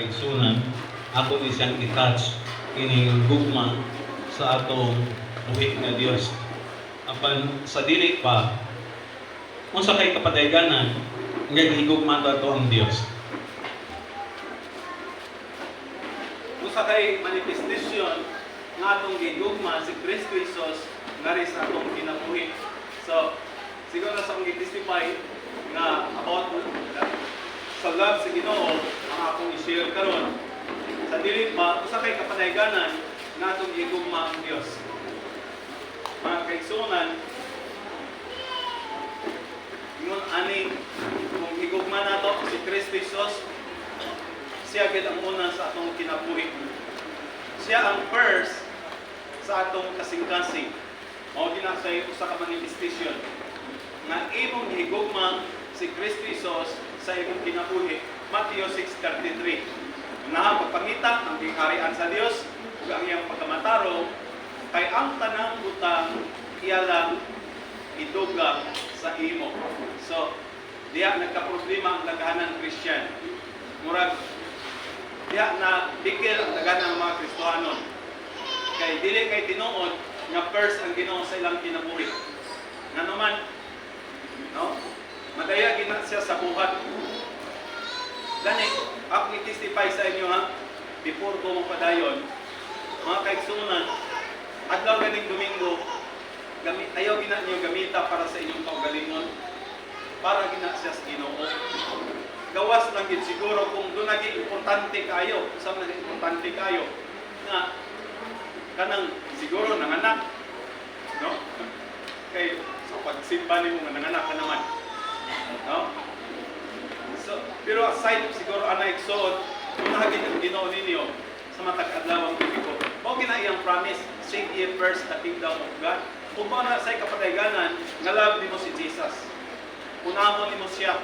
kaigsunan, ako ni siyang i-touch kining gugma sa atong buhit nga Dios. Apan sa dili pa, unsa kay kapadayganan nga gihigugma ato ang Dios. Unsa kay manifestation nga atong gihigugma si Kristo Jesus ngari sa atong kinabuhi. So, siguro sa akong i-testify na about sa love sa Ginoo ang akong i-share karon. Sa dili pa, usa kay kapanayganan nga atong gihigugma ang Dios. Mga kaigsunan, ingon ani kung higugma nato si Kristo Jesus, siya gid ang una sa atong kinabuhi. Siya ang first sa atong kasing-kasing. O ginasay usa ka manifestation nga imong higugma si Kristo Jesus sa imong kinabuhi. Matthew 6:33. Na magpangita ang giharian sa Dios ug ang iyang pagkamatarong kay ang tanang butang iya lang idugang sa imo. So, diya nagka-problema ang daghanan Christian. Murag diya na dikil ang daghanan mga Kristohanon. Kay dili kay tinuod nga first ang Ginoo sa ilang kinabuhi. Nga naman, no? Madaya gina siya sa buhat. Gani, ako i-testify sa inyo ha, before ko mapadayon, mga kaigsunan, adlaw ganing Domingo, ayaw gina niyo gamita para sa inyong kaugalingon, para gina siya sa Ginoo. Gawas lang gid siguro kung doon naging importante kayo, sa naging importante kayo, na kanang siguro nanganak, no? Kay sa pagsimba nimo nga nanganak ka naman, no? So, pero aside siguro ana igsoon, unahagin ang Ginoo ninyo sa matag adlaw ang publiko. Mao gina iyang promise, seek ye first the kingdom of God. Kung mao na say kapadayganan, nga love nimo si Jesus. Unahon nimo siya,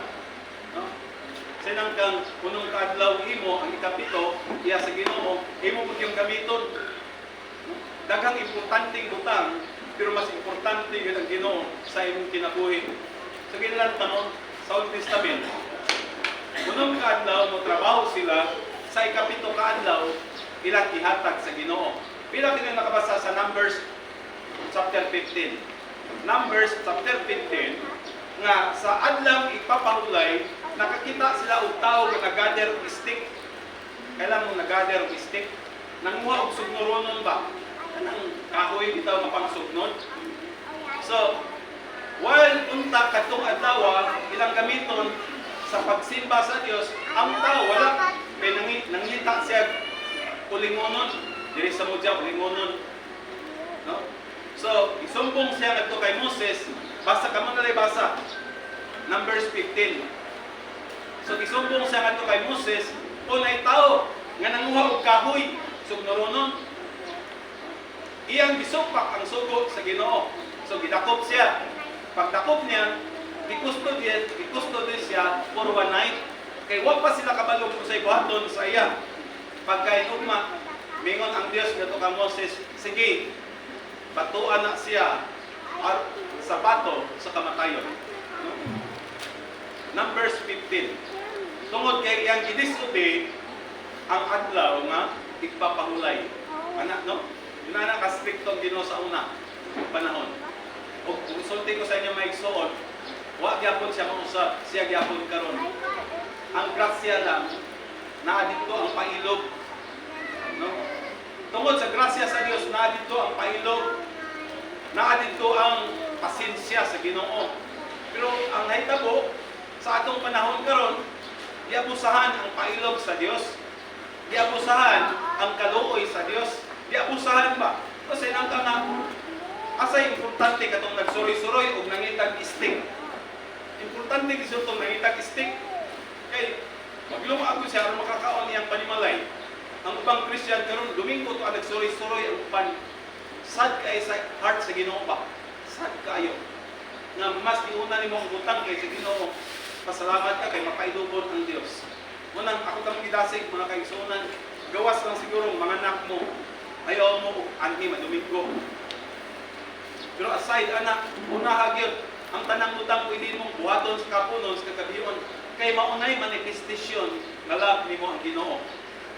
no? Sinang kang punong kaadlaw imo ang ikapito, iya sa Ginoo, imo pud yung gamiton. Daghang importanteng butang, pero mas importante yun ang Ginoo sa imong kinabuhi. So ginlan tanon sa Old Testament, unang kaadlaw mo trabaho sila, sa ikapito kaadlaw ilang ihatag sa Ginoo. Pila kini nakabasa sa Numbers chapter 15. Numbers chapter 15 nga sa adlaw ipapahulay, nakakita sila og tawo nga nag-gather og stick. Kailan mo nag-gather og stick? Nanguha og sugnuronon ba? Anang kahoy bitaw nga pangsugnon. So, while unta kadtong adlaw ilang gamiton sa pagsimba sa Dios, ang tao wala kay nangita siya ulingonon diri sa mudya ulingonon. No? So, isumbong siya ngadto kay Moses, basa ka man na basa. Numbers 15. So, isumbong siya ngadto kay Moses, unay tao nga nanguha og kahoy sugnuronon. Iyang gisupak ang sugo sa Ginoo. So gidakop siya. Pagdakop niya, gikusto siya for one night. Kay wa pa sila kabalo kung sa ibuhaton sa iya. Pagkainugma, mingon ang Dios ngadto ka Moses, sige, batuan na siya sa bato sa kamatayon. Numbers 15. Tungod kay iyang gidisobey ang adlaw nga igpapahulay. Anak, no? Yun na ka-strict ang Ginoo sa una panahon. O kung sulti ko sa inyo may igsoon, wa gyapon siya mausap, siya gyapon karon. Ang grasya lang, naa dito ang pailog. No? Tungod sa grasya sa Dios, naa dito ang pailog. Naa dito ang pasensya sa Ginoo. Pero ang nahitabo sa atong panahon karon, diabusahan ang pailog sa Dios. Diabusahan ang kaluoy sa Dios. Diabusahan ba? Kasi nang kana asay importante katong nagsuroy-suroy og nangitag stick. Importante gid itong nangitag stick. Kay magluma ako siya aron makakaon niyang panimalay. Ang ubang Christian karon Domingo to nagsuroy-suroy ang upan. Sad kay sa heart sa Ginoo ba? Sad kayo. Nga mas iuna nimo ang butang kay sa Ginoo. Pasalamat ka kay mapailubon ang Dios. Munang ako kang gidasig mga kaigsunan, gawas lang siguro mga anak mo. Ayaw mo anhi Domingo. Pero aside anak, una gyud ang tanang utang pwede mong buhaton sa kapunon sa kagabion kay maunay manifestation nga love nimo ang Ginoo.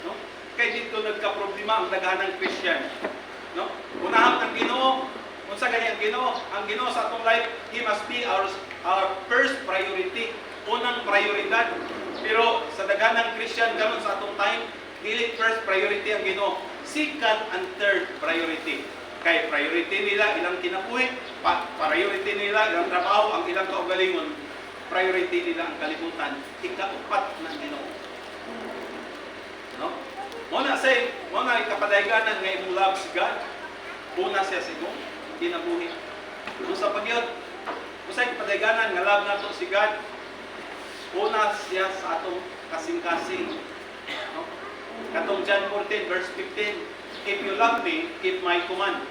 No? Kay dito nagka-problema ang daghanang Christian. No? Unahan ang Ginoo, unsa gani ang Ginoo? Ang Ginoo sa atong life, He must be our first priority, unang prioridad. Pero sa daghanang Christian karon sa atong time, dili first priority ang Ginoo, second and third priority. Kay priority nila ilang kinabuhi, priority nila ilang trabaho, ang ilang kaugalingon, priority nila ang kalibutan, ikaupat ng Ginoo. No? Muna kapadayganan nga imong love si God. Una siya sa imong kinabuhi. Usa pa gyud, usay kapadayganan nga love nato si God. Una siya sa atong kasing-kasing. No? Katong John 14 verse 15, if you love me, keep my command.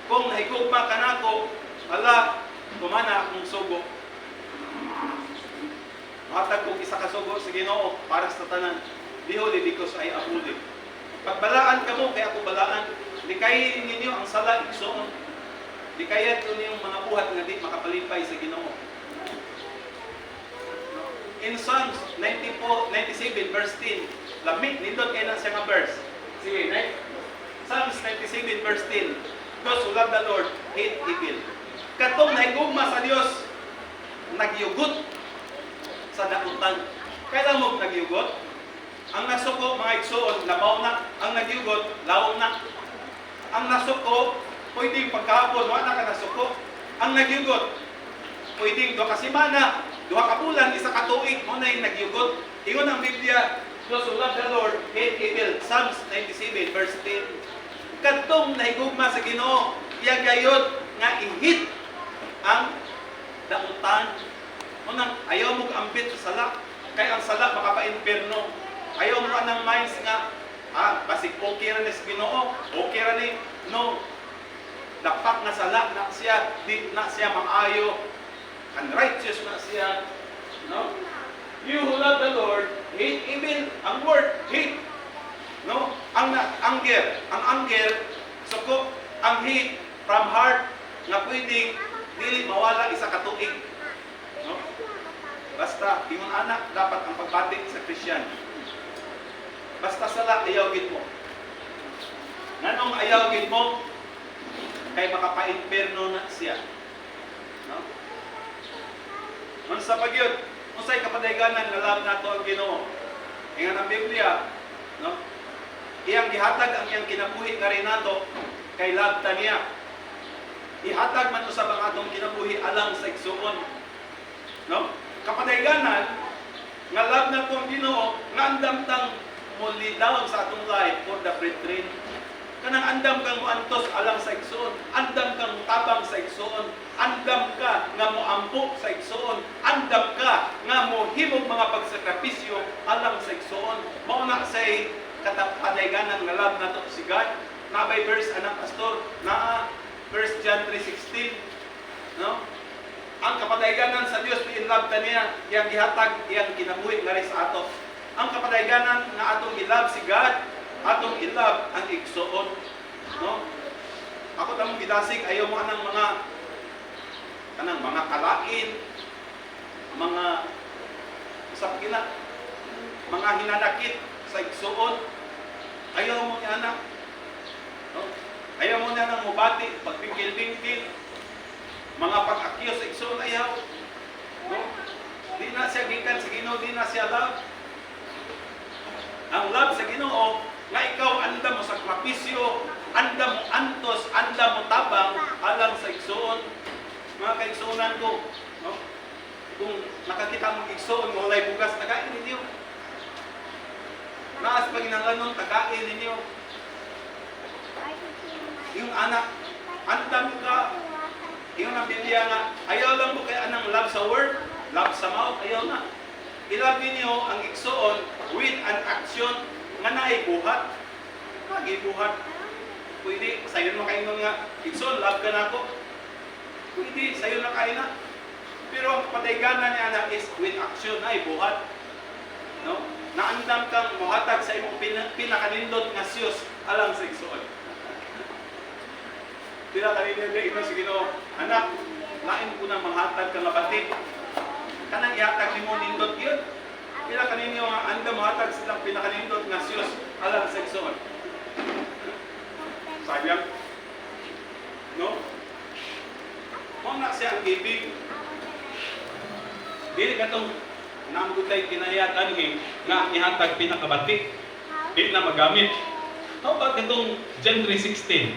Kung nahigugma ka nako, ala, kumana akong sugo. Matag kong isa ka sugo sa Ginoo para sa tanan. Di holy because I am holy. Pagbalaan ka mo, kaya ako balaan. Di kayo ninyo ang sala, igsoon. Di kaya ito niyong mga buhat nga di makapalipay sa Ginoo. In Psalms 97 verse 10, lamig, nindot kayo lang siya nga verse. Sige, right? Psalms 97 verse 10, those who love the Lord hate evil. Katong nahigugma sa Dios, nagyugot sa dakutan. Kaya mo nagyugot? Ang nasuko, mga igsoon, labaw na. Ang nagyugot, lawom na. Ang nasuko, pwedeng pagkahapon, wala ka nasuko. Ang nagyugot, pwedeng duha ka simana, duha ka bulan, isa ka tuig, mo na yung nagyugot. Ingon ang Biblia, those who love the Lord hate evil. Psalms 97 verse 10. Kadtong nahigugma sa Ginoo, iya gayud nga ihit ang dakutan. Unang ayaw mo ambit sa sala, kay ang sala makapa-imperno. Ayaw mo anang minds nga, basig okay ra ni sa Ginoo, okay ra ni, no. Dapat nga sala na siya, di na siya maayo, unrighteous na siya, no. You who love the Lord, hate evil. Ang word, hate. No? Ang anger, suko, ang hate from heart, nga pwedeng dili mawala isa ka tuig. No? Basta, yung anak, dapat ang pagbatik sa Christian. Basta sala, ayawin mo. Nganong ayawin mo, kay makapa-imperno na siya. No? Mansa pagyud, usay kapadayganan nga love nato ang Ginoo. Ingon ang Biblia, no? Iyang gihatag ang iyang kinabuhi nga rin nato kay love ta niya. Ihatag man usab ang atong kinabuhi alang sa igsuon. No? Kapadayganan nga love nato ang Ginoo nga andam tang muli down sa atong life for the brethren. Kanang andam kang muantos alang sa igsoon, andam kang tabang sa igsoon, andam ka nga moampo sa igsoon, andam ka nga mohimog mga pagsakripisyo alang sa igsoon. Mao na say katapadayganan nga love nato si God. Nabay verse anang pastor, naa 1 John 3:16, no? Ang kapadayganan sa Dios in love ta niya, iyang gihatag, iyang kinabuhi nga rin sa ato. Ang kapadayganan nga atong i-love si God, atong i-love ang igsoon. No? Ako tamong gidasig, ayaw mo anang mga kalain, mga usap gina, mga hinanakit sa igsoon. Ayaw mo ni anak. No? Ayaw mo na nang mubati, pagpingkil-pingkil, mga pag-akyo sa igsoon, ayaw. No? Di na siya gikan sa Ginoo, di na siya love. Ang love sa Ginoo, nga ikaw andam mo sa sakripisyo, andam mo antos, andam mo tabang, alang sa igsoon. Mga kaigsuonan ko, no? Kung nakakita mong igsoon, walay bugas, tagain ninyo. Naas pa ginanganon, tagain ninyo. Yung anak, andam ka. Yung ang Biblia nga, ayaw lang mo kaya anang love sa word, love sa mouth, ayaw na. Ilabi niyo ang igsoon with an action nga naibuhat. Nagibuhat. Pwede, sayo na kayo nga, igsoon, love ka na ako. Pwede, sayo na kayo na. Pero ang kapadayganan niya na is with action, naibuhat. No? Naandam kang muhatag sa imong pinakanindot nga siyos alang sa igsoon. Pinakanindot nga ino sa Ginoo, anak, lain ko na manghatag ka nga batid. Kanang ihatag ni mo nindot yun. Pila kaninyo nga anda mohatag silang pinakanindot nga siyos pag-ibig. Dili katong namgutay kinayatan nga ihatag pinakabati. Di na magamit. How about itong John 3:16?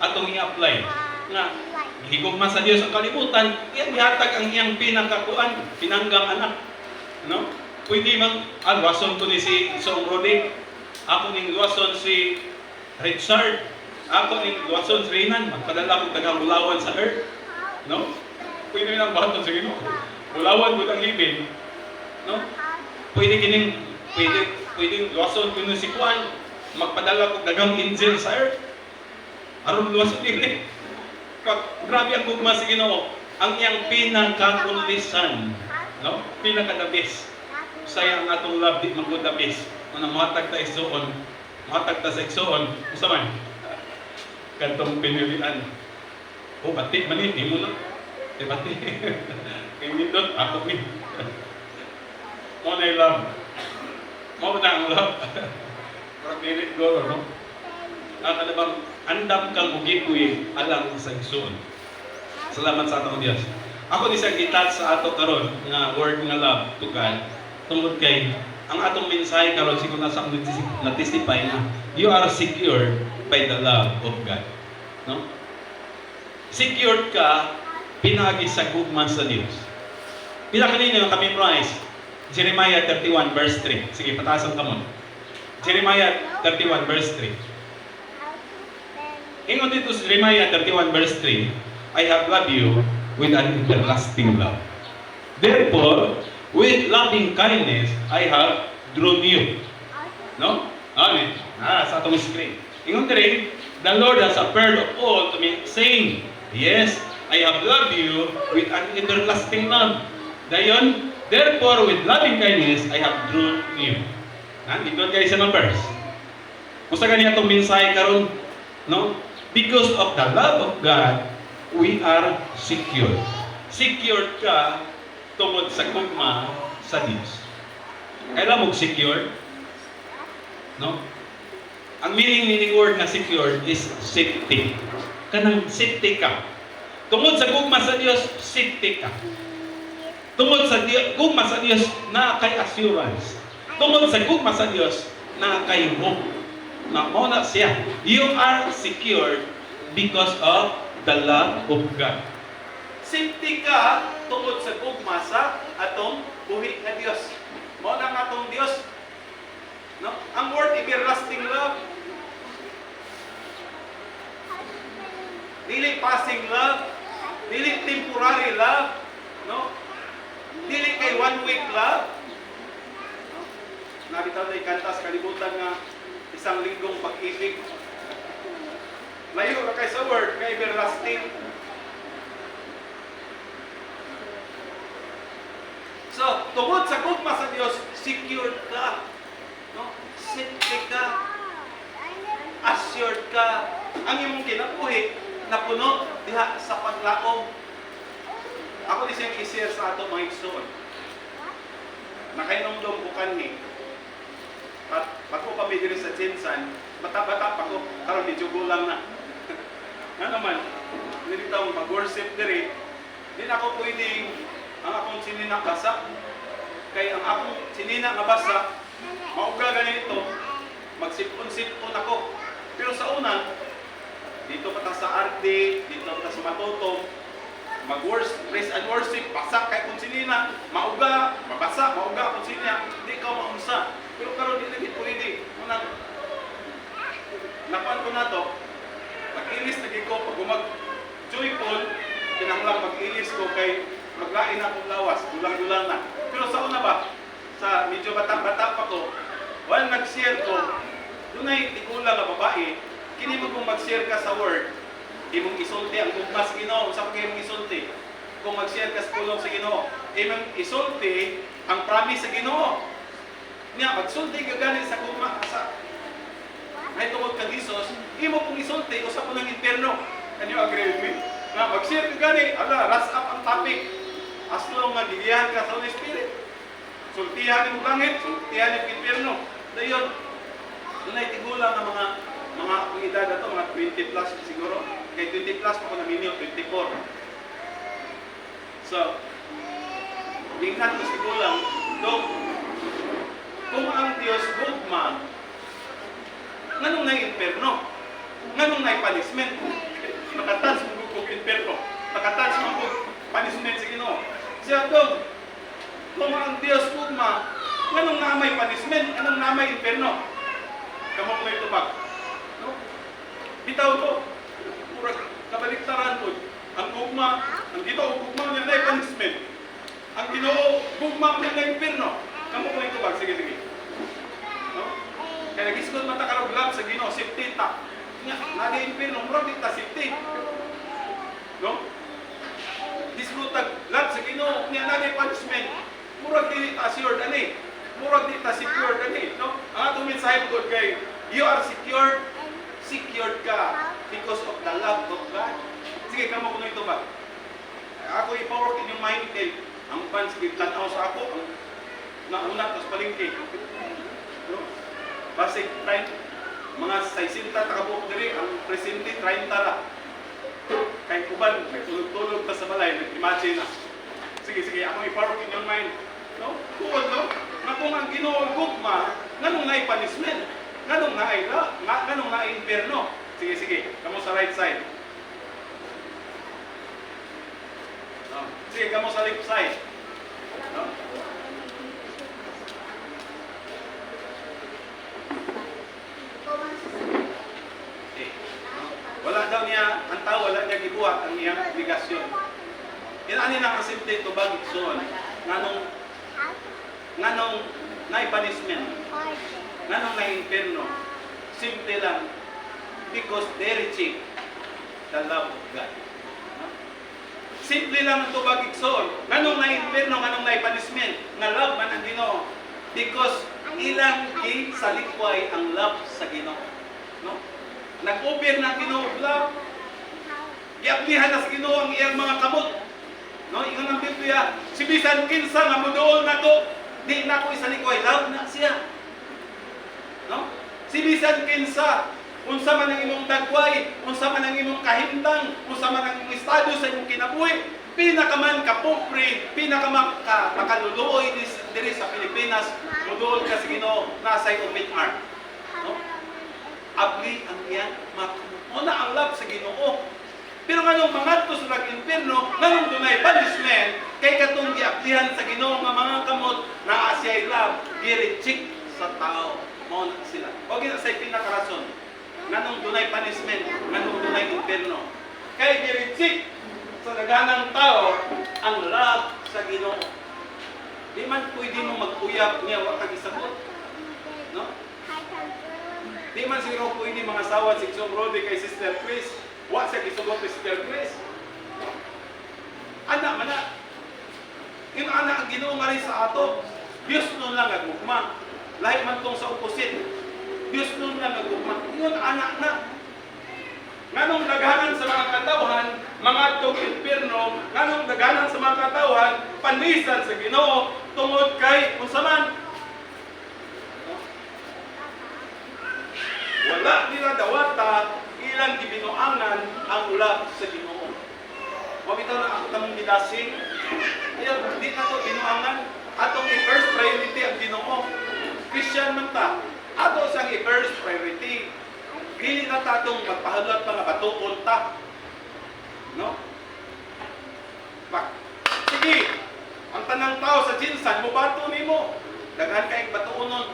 Atong i-apply nga higugma sa Dios ang kalibutan, iyang ihatag ang iyang pinakakuan, pinanggang anak. No? Pwede mang wason ko ni si Song Rodi, ako ning wason si Richard, ako ning wason si Renan, magpadala ko tagang bulawan sa earth. No? Pwede nang baton sa Ginoo. Bulawan ko ang libin. No? Pwedeng luwason ko si Juan, magpadala ko dagang angel sa earth. Aron luwason dili. Grabe ang gugma sa Ginoo, ang iyang pinakakulisan, no? Pinaka-the best. Sayang atong love di magud the best. Ano matag ta igsoon, matag ta sa igsoon, usa man. Kantong pinilian. Oh, batik man ni mo na. Batik. Kay nindot ako ni. Mo na love. Mo na ang love. Pag-dilit go, no? Bang andam kang ugikuy alang sa igsoon. Salamat sa atong Dios. Ako ni sa gitat sa ato karon nga word nga love to God. Tungod kay ang atong mensahe karon siguro nasa na testify na you are secured by the love of God. No? Secured ka pinagi sa gugma sa Dios. Pila kanina yung ka-memorize? Jeremiah 31 verse 3. Sige, patasan ka mo. Jeremiah 31 verse 3. Ingon dito sa Jeremiah 31 verse 3, I have loved you with an everlasting love. Therefore, with loving kindness, I have drawn you. No? Amen. Sa atong screen. Ingon rin, the Lord has appeared of all to me, saying, yes, I have loved you with an everlasting love. Dayon, therefore, with loving kindness, I have drawn you. Dito kayo sa verse. Gusto ka niya itong mensahe karon, no? Because of the love of God, we are secure. Secured ka tungod sa gugma sa Diyos. Kailan mo secure? No? Ang meaning word na secure is safety. Kanang safety ka. Tungod sa gugma sa Diyos, safety ka. Tungod sa gugma sa Diyos, na kay assurance. Tungod sa gugma sa Diyos, na kay hope. Na mo na siya. You are secured because of the love of God. Safety ka tungod sa gugma sa atong buhi nga Dios. Mo na nga atong Dios. No? Ang word everlasting love. Dili passing love, dili temporary love, no? Dili kay one week love. No? Nabitaw na ikanta sa kalibutan nga isang linggong pag-ibig. Layo na kay sa word, kay everlasting. So, tungod sa gugma sa Dios, secured ka. No? Safety ka. Assured ka. Ang imong kinabuhi, napuno diha sa paglaom. Ako di siyang i-share sa ato mga igsoon. Nakainomdom ko kanhi. At bago kami diri sa Jinsan, bata-bata pa ko, karon medyo gulang na. Nga naman, nilitaw mag-worship diri, di na ako pwedeng ang akong sinina basa. Kay ang akong sinina nga basa, mauga ganito, magsipon-sipon ako. Pero sa una, dito pa ta sa Arte, dito pa ta sa Matotong, praise and worship, basa kay kung sinina, mauga, mabasa, mauga kung sinina, hindi ka maunsa. Pero karon di lagi pwede. Unang napan ko na to, mag-ilis lagi ko pag joyful, kinahanglan mag-ilis ko kay maglain akong lawas, gulang-gulang na. Pero sa una ba, sa medyo bata-bata pa ko, while nag-share ko, dunay tikulang na babae, kini mo kung mag-share ka sa word, di mong isulti ang gugma sa Ginoo, sa kayo mong isulti. Kung mag-share ka sa pulong sa Ginoo, di mong isulti ang promise sa Ginoo. Niya, magsulti ka ganin sa gugma sa may tungod kang Isos, imo kong isulti, usap mo ng impyerno. Can you agree with me? Na mag-share ka gani, ras up ang topic. As long nga gigiyahan ka sa Holy Spirit. Sultihan mo langit, sultihan yung impyerno. Dayon, doon ay tigulang ng mga edad na to, mga 20 plus siguro. Kay 20 plus pa ko na minyo, 24. So, tingnan ko sigulang, Dok, kung ang Diyos gugma, nganong na imperno? Nganong na punishment? Nakatans mo kung imperno. Nakatans mo kung punishment sa Ginoo. Siya, Dok, kung ang Diyos gugma, nganong na may punishment? Anong na may imperno? Kamu ko may tubag. No? Bitaw ko. Murag kabaliktaran ko. Ang gugma, ang Ginoo gugma niya na punishment. Ang Ginoo gugma niya na imperno. Kamu ko may tubag. Sige, sige. No? Kaya nagisgot mata karog lab sa Ginoo, safety ta. Nga, nag-imperno, murag di ta safety. No? Disgutag lab sa Ginoo, niya nag-punishment. Murag di ta assured ani. Murag di ta secured ani, no? Ang atong mensahe ko kay you are secured, secured ka because of the love of God. Sige, kamo kuno ito ba? Ako i-power in yung mind kay ang fans kay tanaw sa ako ang nauna tas palengke. No? Basic time mga 60 takabuk diri ang presente 30 ra. Kay kuban tulog-tulog ta sa balay, nag-imagine na. Sige, sige, ako i-power in yung mind. No? Tuod, no? Na kung ang Ginoo gugma, nganong na punishment? Nganong na ay nganong na imperno? Sige, sige. Kamo sa right side. No? Sige, kamo sa left side. No? Okay. Wala daw niya, ang tao, wala niya gibuhat ang iyang obligasyon. Inaani na kasimple ito bagit soon. Nganong na-punishment, nganong na-imperno, simple lang, because they reject the love of God. Simple lang ito bagigsoon. Nganong na-imperno, nganong na-punishment, na love man ang Ginoo, because ilang salikway ang love sa Ginoo. No? Nag-over na Ginoo love, giaplihan na sa Ginoo ang iyang mga kamot. No, ingon ang Biblia, si bisan kinsa nga moduol na to, di na ko isalikoy, love na siya. No? Si bisan kinsa, unsa man ang imong dagway, unsa man ang imong kahimtang, unsa man ang imong estado sa imong kinabuhi, pinakaman ka pobre, pinakaman ka makaluluoy diri sa Pilipinas, moduol ka sa Ginoo, nasay open arm. No? Abli ang iyang una ang love sa Ginoo. Pero nganong mangadto sa nag-imperno, nganong dunay punishment, kay katong giaplihan sa Ginoo nga mga kamot na asiyay love, gi-reject sa tao. Mao na sila. O gina sa pinakarason. Nganong dunay punishment, nganong dunay imperno. Kay gi-reject sa daganang tao ang love sa Ginoo. Di man pwede mo mag-uyab niya wa kag isabot. No? Di man siguro pwede mga asawa si Chong Rodi kay Sister Chris. Wa sa gisugot ni Sister Chris. Anak man na. Yung anak ang Ginoo nga rin sa ato. Diyos nun lang nagugma. Lahi man tong sa opposite. Diyos nun lang nagugma. Yun anak na. Nganong daghanan sa mga katawhan, mga tong impierno, nganong daghanan sa mga katawhan, panisan sa Ginoo tungod kay unsaman. Wala nila dawata ilang gibinuangan ang love sa Ginoo. Mabitaw na ang tamong gidasing. Di na to binuangan. Atong i-first priority ang Ginoo. Christian man ta. Ato sang i-first priority. Dili na ta itong magpahalat pa nga batuon ta. No? Sige. Ang tanang tao sa jinsan, mo bato nimo. Daghan kayong batuonon.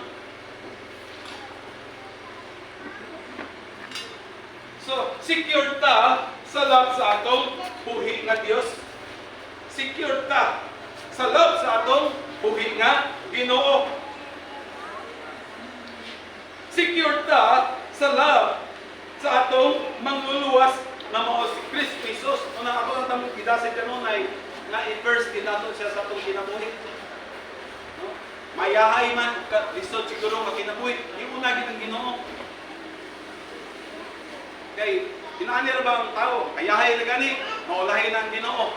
So, secure ta sa love sa atong buhi nga Dios. Secure ta sa love sa atong buhi nga Ginoo. Secure ta sa love sa atong mangluluwas na mao si Kristo Jesus. Una ako ang tamong gidasig kanunay na i-first kinato siya sa atong kinabuhi. No? Mayahay man lisod siguro makinabuhi. Yung una gid ang Ginoo. Kay, inaani ra ba ang tao? Ayahay na gani, maulahin ang Ginoo.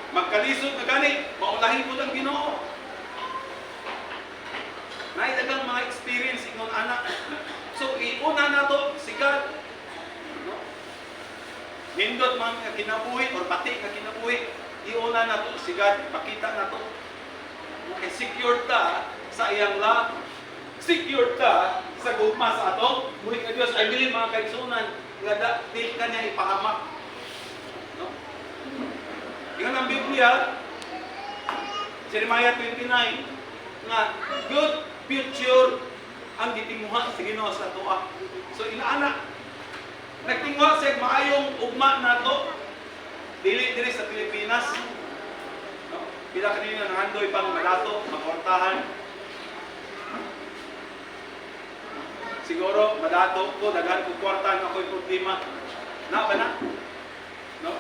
Magkalisod na gani, maulahin po ang Ginoo. Naidagang mga experience ingon anak. So, iuna na to, si God. No? Nindot man nga kinabuhi, or pati nga kinabuhi. iuna na to sigad, pakita na to. Okay, secure ta sa iyang love. Secure ta sa gugma sa ato. Muli ka Diyos, I believe mga kaigsunan, nga di ka niya ipahamak. No? Yan ang Biblia, Jeremiah 29, nga good future ang gitinguha sa Ginoo sa tuwa. So inaana, nagtinguha siya maayong ugma nato dili sa Pilipinas. No? Pila kanina nangandoy pang madato, magkwartahan. Siguro madato ko, daghan ko kwartahan ako'y problema. Na ba na? No?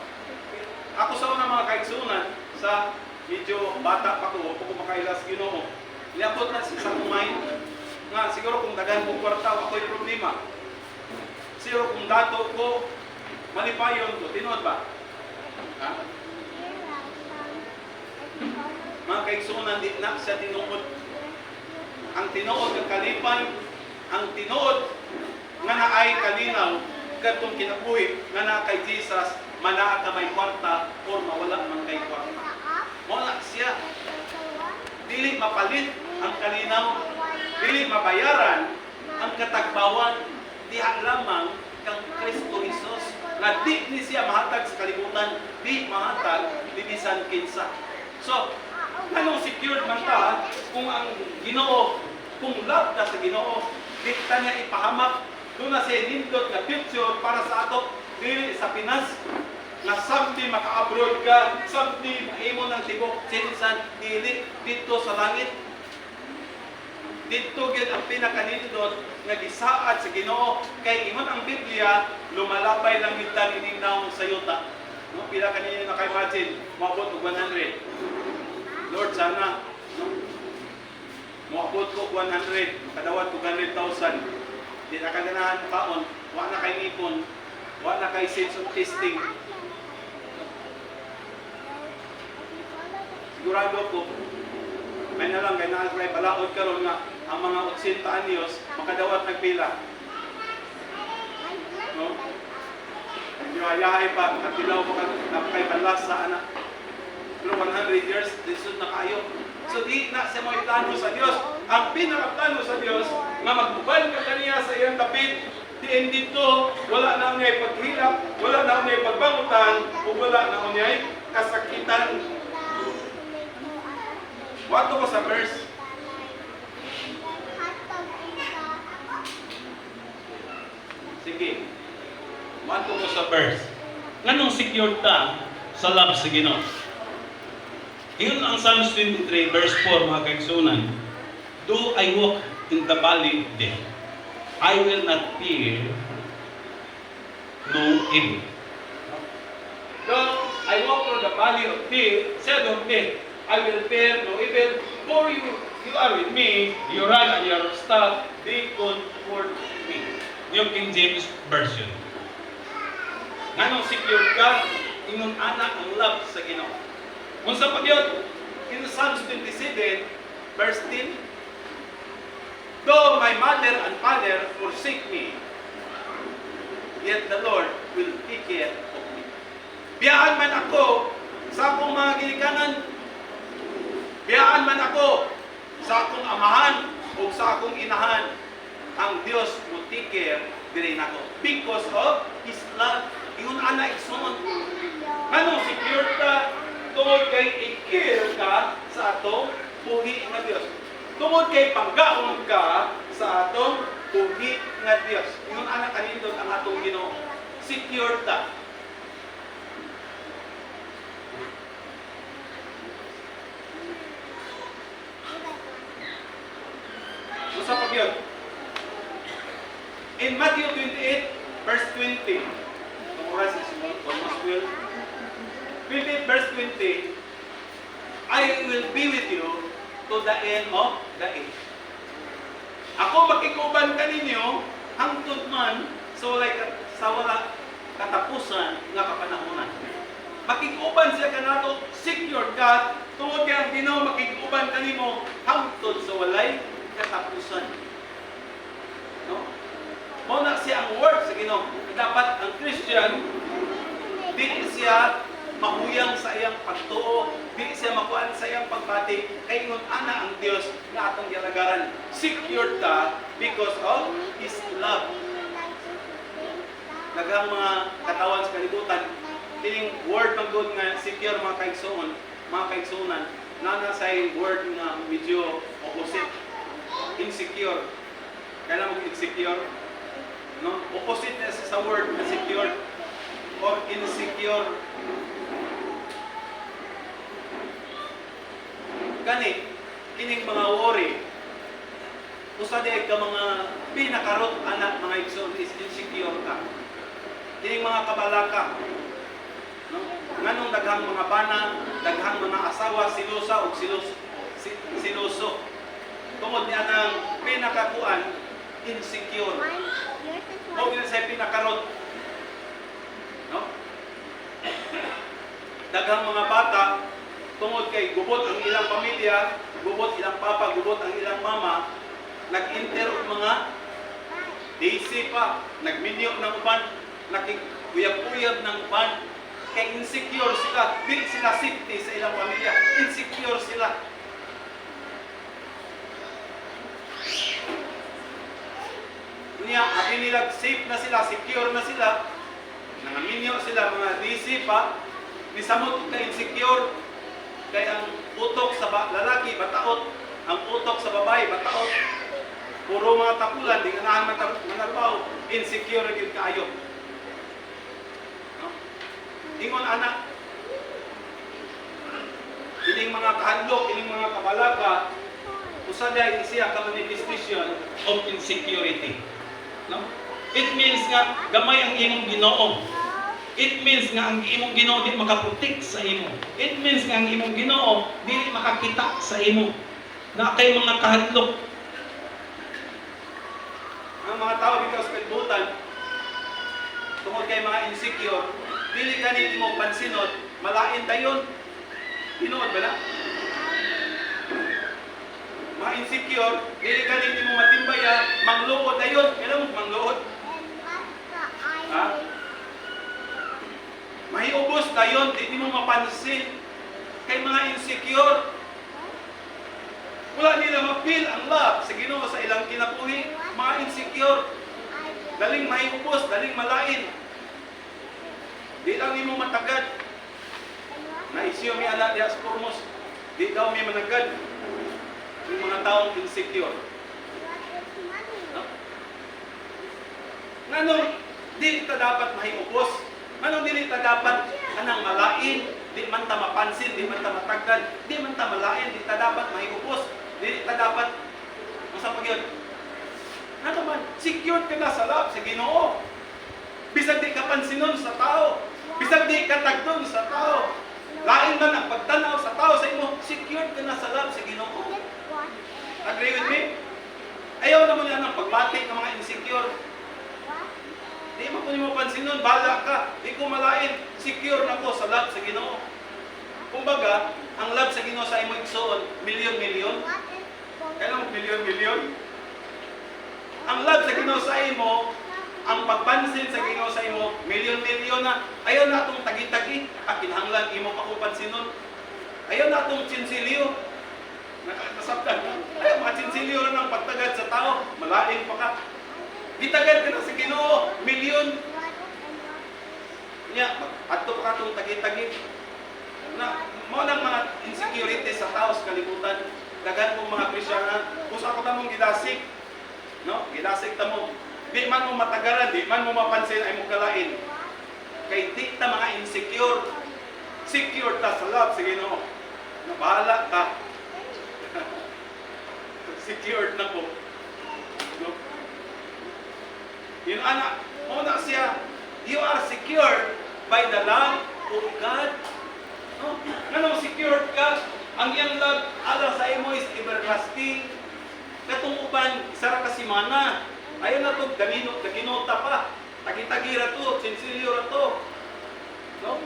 Ako sa una mga kaigsunan, sa medyo bata pa ko makailas Ginoo. Liabot na sa kumay nga siguro kung daghan ko kwarta ako'y problema. Siguro kung dato ko malipayon ko, tinuod ba? Ha? Mga kaigsunan, di na siya tinuod. Ang tinuod ng kalipay, ang tinuod nga naay kalinaw kadtong kinabuhi nga naa kay Jesus, manaa ka may kwarta o mawala man kay kwarta. Wala siya. Dili mapalit ang kalinaw, dili mabayaran ang katagbawan, diha lamang kang Kristo Jesus. Na di ni siya mahatag sa kalibutan, di mahatag ni bisan kinsa. So, anong secured man ta kung ang Ginoo, kung love ka sa Ginoo, di ta niya ipahamak, doon na siya nindot nga future para sa ato, dili sa Pinas, na someday maka-abroad ka, someday maimo ng tibok, sinisan, dili, dito sa langit. Dito gyud ang pinakanindot nga gisaad sa Ginoo, kay ingon ang Biblia, lumalabay lang kita ining naong sayuta. No, pila kanina naka-imagine, moabot og 100. Lord, sana, no? Moabot ko 100, kadawat ko 100,000. Di na kaganahan kaon, wa na kay ipon, wa na kay sense of testing. Sigurado ko, may na lang, kay na-try balaod karon nga, ang mga 80 anyos, makadawat nagpila. No? Yung ayahay pa, nagpilaw pa kay panlas sa anak. Pero 100 years, lisod na kayo. So di na siya may plano sa Diyos. Ang pinaka-plano sa Diyos, nga magbuban ka kaniya sa iyang kapit, diin dito, wala na unay paghilap, wala na unay pagbangutan, o wala na unay kasakitan. Wato ko sa verse. Sige. Wato ko sa verse. Nganong secure ta sa love sa Ginoo? Iyon ang Psalms 23 verse 4 mga kaigsunan. Do I walk in the valley of death, I will not fear no evil. Though I walk through the valley of death, shadow of death, I will fear no evil, for you are with me, your rod and your staff, they comfort me. Yung King James Version. Nganong secure ka, ingon anak ang love sa Ginoo. Kung sa pagyod, in Psalms 27, verse 10, though my mother and father forsake me, yet the Lord will take care of me. Biyaan man ako sa akong mga ginikanan, biyaan man ako sa akong amahan o sa akong inahan, ang Diyos will take care din ako. Because of His love. Yun ana igsoon. Anong secure ka? Tungod kay i-care ka sa atong buhi nga Diyos. Tungod kay panggaon ka sa atong buhi nga Diyos. Yun ana kanindot ang atong Ginoo. Secure ta. Usa pa gyud. In Matthew 28 verse 20. Ang oras is almost 12. 28 verse 20. I will be with you to the end of the age. Ako makikuban kaninyo hangtod man sa wala katapusan nga kapanahonan. Makikuban siya kanato, secure ka, tungod kay ang Ginoo makikuban kanimo hangtod sa walay katapusan. No? Mao na siya ang word sa Ginoo. Dapat ang Christian di siya mahuya makuyang sa iyang pagtuo, di siya makuan sa iyang pagbati, kay ingon ana ang Dios nga atong gilagaran. Secure ta because of His love. Daghang mga katawan sa kalibutan, kining word man good nga secure mga kaigsoon, mga kaigsunan, nana sa word nga medyo opposite, insecure. Kaya mo insecure, no? Opposite na sa word na secure or insecure. Gani, kining mga worry, usa di ka mga pinakarot anak mga igsoon is insecure ka. Kining mga kabalaka, no? Nganong daghang mga bana, daghang mga asawa silusa o siluso. Tungod niya ng pinakakuan, insecure. O din sa pinakarot. No? Daghang mga bata, tungod kay gubot ang ilang pamilya, gubot ilang papa, gubot ang ilang mama, nag-enter og mga DC pa, nagminyo ng uban, nakikuyab-uyab ng uban, kay insecure sila, di sila safety sa ilang pamilya, insecure sila. Niya, abi nila safe na sila, secure na sila, nangaminyo sila, mga DC pa, nisamot ka insecure, kay ang utok sa lalaki, bataot, ang utok sa babae, bataot, puro mga tapulan, di ganahan manarbaw, insecure rin kaayo. No? Ingon anak, ining mga kahadlok, ining mga kabalaka, usa dahil siya ka manifestation of insecurity. No? It means nga gamay ang imong Ginoo. It means nga ang imong Ginoo di makaprotek sa imo. It means nga ang imong Ginoo dili makakita sa imo. Na kay mga kahadlok. Ang mga tao dito sa kalibutan, tungod kay mga insecure, dili gani mo pansinod, malain dayon. Tinuod ba na? Mga insecure, dili gani mo matimbaya, mangluod dayon. Kailan mo mangluod? Ha? Mahiubos dayon, di mo mapansin. Kay mga insecure, wala nila ma-feel ang love sa Ginoo sa ilang kinabuhi. Mga insecure, daling mahiubos, daling malain. Di lang nimo matagad. Naisyo mi anak diya sa Formos, di daw mi managad. Yung mga taong insecure. No? Nganong di ta dapat mahiubos? Nganong dili ta dapat anang malain? Di man ta mapansin, di man ta matagdan, di man ta malain, di ta dapat mahiubos. Di ta dapat masa pagyud. Ano man, secure ka na sa love sa Ginoo. Bisag di ka pansinon sa tao, bisag di ka tagdon sa tao. Lain man ang pagtanaw sa tao sa imo, secure ka na sa love sa Ginoo. Agree with me? Ayaw naman yan ang pagbati ng mga insecure. Di mo kung mo pansinon, bahala ka. Di ko malain, secure na ko sa love sa Ginoo. Kumbaga, ang love sa Ginoo sa imo igsoon, milyon-milyon. Kailan mo milyon-milyon? Ang love sa Ginoo sa imo, ang pagpansin sa Ginoo sa imo, milyon-milyon na. Ayaw na itong tagi-tagi, kinahanglan imo pa kung pansinon. Ayaw na itong tsinsilyo. Nakasabtan. Ayaw, mga tsinsilyo na ng pagtagad sa tao, malain pa ka. Gitagad ka na sa Ginoo, milyon. Nya, adto pa ka itong tagi-tagi. Na, mo ng mga insecurity sa tao sa kalibutan. Dagan mong mga Kristiyana, kung sa ako tamong gidasik, no? Gidasik tamo. Di man mo matagaran, di man mo mapansin ay mo kalain. Kay di ta mga insecure. Secure ta sa love sa Ginoo. Nabahala ka. Secured na po. No? Yun anak, muna siya, you are secured by the love of God. No? Ganong secured ka, ang iyang love, alang sa imo is everlasting. Katong uban, isara ka si mana. Ayaw na ito, daginota pa. Tagi-tagira to, sinsilyo ra to. No?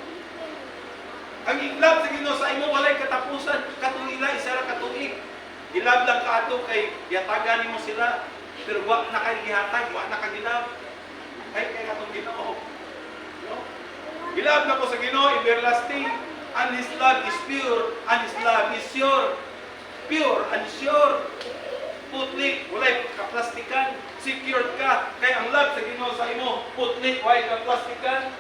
Ang love sa Ginoo sa imo, walay katapusan. Katong ila, isara katuig. Gilab lang ka ato kay yatagan mo sila. Pero wa na kay gihatag, wa na kagilab. Kay katong Ginoo. No? Gilab na ko sa Ginoo, everlasting. and His love is pure, and His love is sure. Pure and sure. Putlik, walay kaplastikan. Secured ka. Kaya ang love sa Ginoo sa imo, putlik, walay kaplastikan.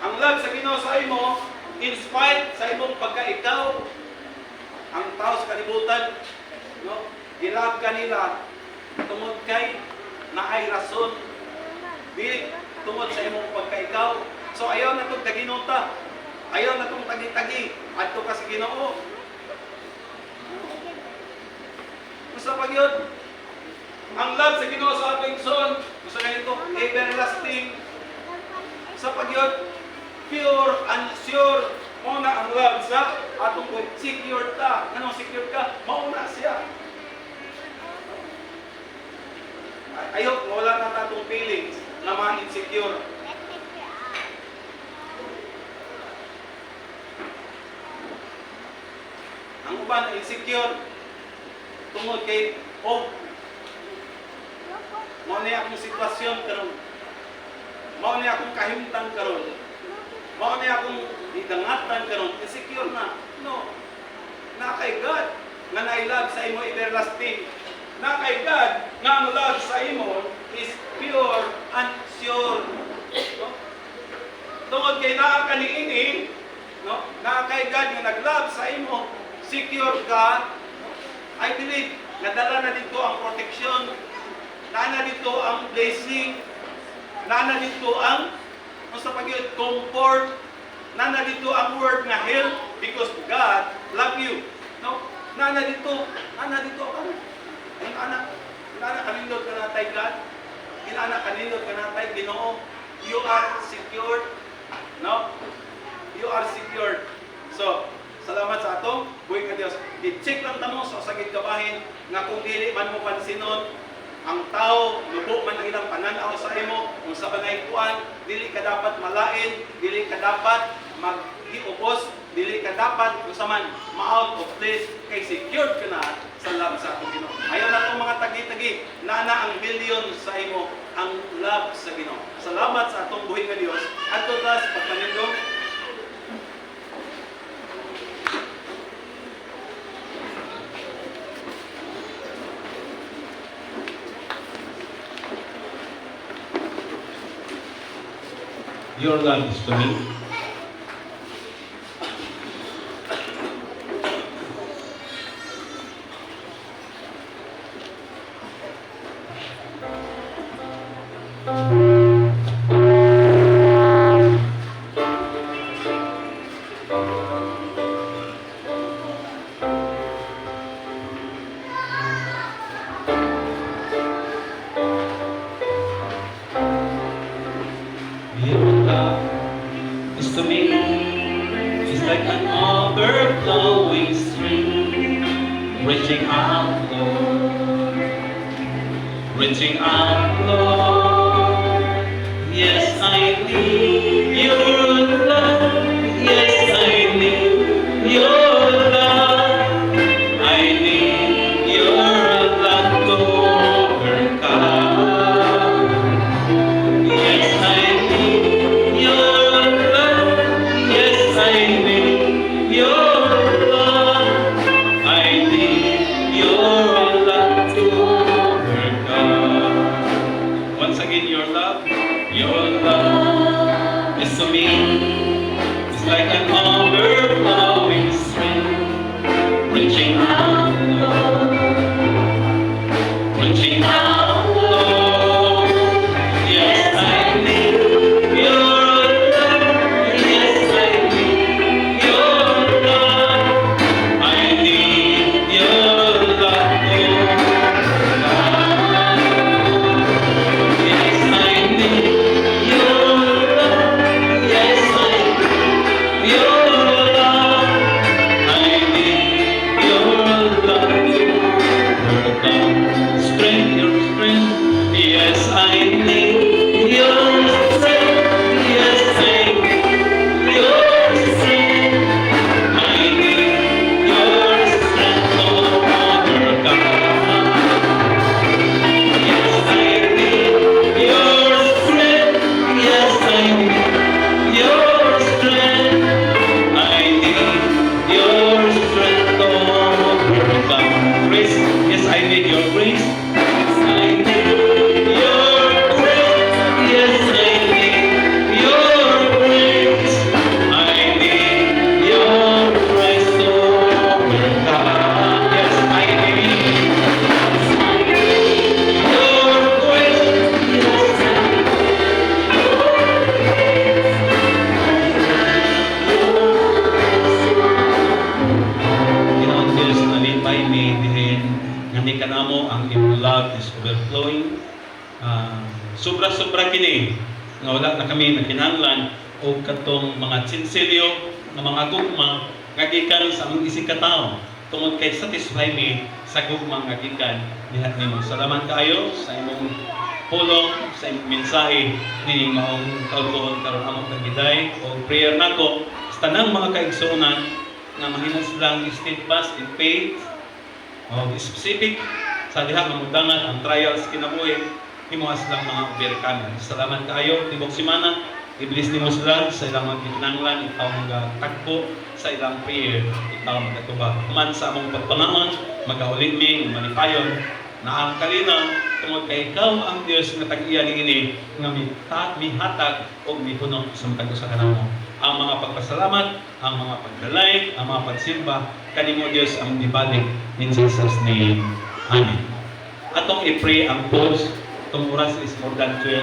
Ang love sa Ginoo sa imo, in spite sa imong pagkaikaw, ang tao sa kalibutan, no, gilab ka nila tungod kay naay rason, di tungod sa imong pagkaikaw. So ayaw na itong taginota, ayaw na itong tagi-tagi, adto ka sa Ginoo. Gusto pag yun, ang love sa Ginoo sa ating son, gusto na ito, everlasting. Sa pag yun, pure and sure. Mauna ang love sa atong kung secure ta. Anong secure ka? Mauna siya. Ayok, wala na tatong feelings na ma-insecure. Ang uban insecure tungod kay mao ni akong sitwasyon karon. Mao ni akong kahimtang karon. Mao ni akong idangatan karon, insecure na. No. Na kay God nga nailove sa imo everlasting. Na kay God nga ang love sa imo is pure and sure. No? Tungod kay naa ka niini, no? Na kay God nga nag-love sa imo, secure ka. I believe nadala na dito ang protection, na dito ang blessing, na dito ang sa pag-iod, comfort, na dito ang word nga help because God love you. No? Na dito ano? Ang anak kanindot ka natay God. Anak kanindot ka natay Ginoo. You are secured. No? You are secured. So, salamat sa atong buhay ka Dios. I-check lang tamo sa sagid kabahin nga kung dili man mo pansinon ang tao, lubo man ang ilang pananaw sa imo, kung sa panaykuan, dili ka dapat malain, dili ka dapat maghiubos, dili ka dapat kung sa man ma-out of place, kay secured ka na sa love sa atong Ginoo. Ayaw na itong mga tagi-tagi, na ang billion sa imo, ang love sa Ginoo. Salamat sa atong buhay ka Dios. At tutas, pagpanindong, Your love is to me. To me, it's like an overflowing stream, reaching out, Lord, reaching out, Lord. Yes, I need your love. Yes, I need your love. I need your love to overcome. Yes, I need your love. Yes, I need your love. I need your love to overcome. Once again, your love is to me. Ani ka namo ang imong love is overflowing. Sobra-sobra kini nga wala na kami nakinahanglan o katong mga tsinsilyo nga mga gugma nga gikan sa among isig katawo tungod kay satisfy me sa gugma nga gikan diha nimo. Salamat kaayo sa imong pulong, sa imong mensahe ni maong kaulon karon among kagiday o prayer nako sa tanang mga kaigsuonan nga mahimong silang steadfast in faith o specific sa diha mamudangan ang trials kinabuhi himuha silang mga overcomer. Salamat kaayo tibok semana. I-bless nimo sila sa ilang mga ginanglan, ikaw magtagpo sa ilang prayer, ikaw magatuba. Man sa among pagpangaon, magaulit mi, manipayon, na ang kalinaw, tungod kay ikaw ang Diyos nga tag-iya ini nga mihatag o mipuno sa matag sa kanamo. Ang mga pagpasalamat, ang mga pagdalay, ang mga pagsimba, kanimo Diyos ang dibalik in Jesus' name. Amen. Atong i-pray ang pause. Itong oras is more than 12.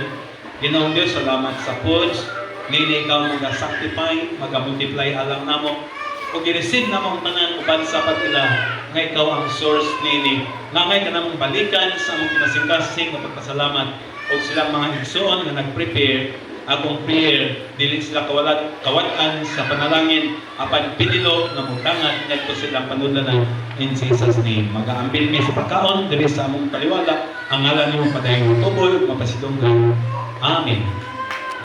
Ginoong Diyos, salamat sa foods. Nini ikaw mag-sanctify, mag-multiply alam namo. Kung i-receive na mong tanan uban sa pag-ila, nga ikaw ang source nini. Nga ngay ka namang balikan sa mong kinasing-kasing na pagpasalamat o silang mga igsoon na nag-prepare akong prayer, dili sila kawatan sa panalangin, apan pinilo na mutangan, nagto silang panudlanan in Jesus' name. Mag-aambil mi sa pagkaon, dili sa among kaliwala, ang ngalan mo padayon tuboy, mapasidong. Amen.